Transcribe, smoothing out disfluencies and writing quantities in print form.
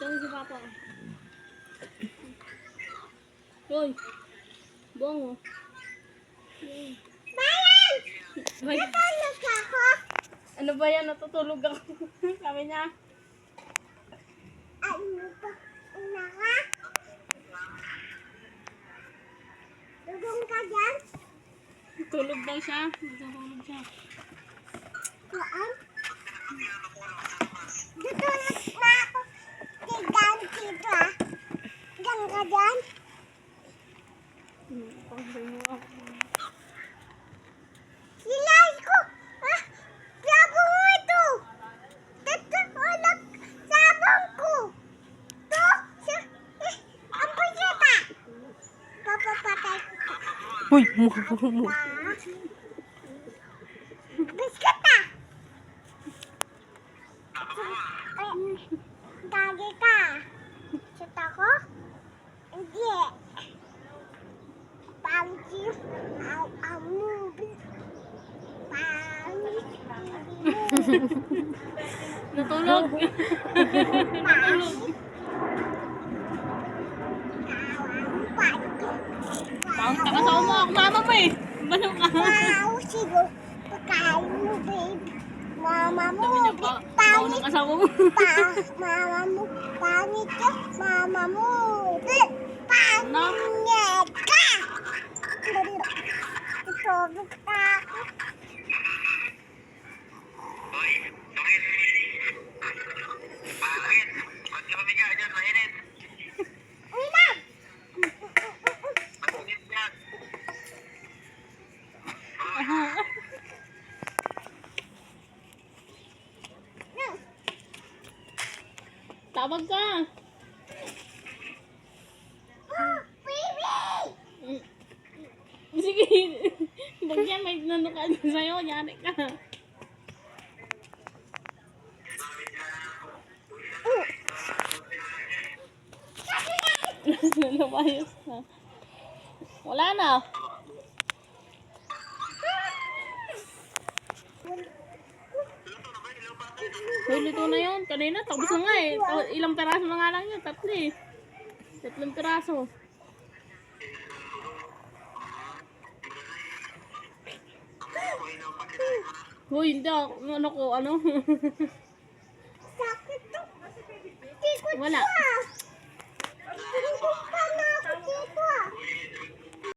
Ito si Papa. Hoy. Buong mo. Bayan! Ay, Natulog ako. ano ba yan? Natutulog ako. Sabi niya. Ano ba? Una ka? Dugong ka dyan? Tulog daw siya. Natutulog siya. Saan? Dutulog na ako. Tigan dito ah. Diyan ka dyan? Pagsabi mo ako. Silay ko! Ah! Sabong mo ito! Dito, ulap! Sabong ko! To! Ampun kita! Papapatay ko. Uy, mukha mo. Ah! Biscuit ah! Ay, dagi ka! Shoot ako? Hindi! Pangit! Movie! Pangit! Natulog. Taong takasama mo ako. Mama mo eh. Balo ka. Wow, siguro pagkain mo, babe. Mama mo, Sabi niya pa. Taong pangit nakasama mo. mama mo, pangit ka. Mama mo, pangit ka. Tutulog ka ako. Ba't ka mabiga dyan? Mainit. Uy na! Mainit yan. Tawag ka. Baby! Sige. Bagyan may nanukan sa'yo. Yari ka. Lumayos na. Wala na. Hoy, luto na yun. Kanina, tapos na nga eh. Ilang peraso na nga lang yun. Tatlo eh. Tatlong peraso. Hoy, hindi ako. Ano ko, ano?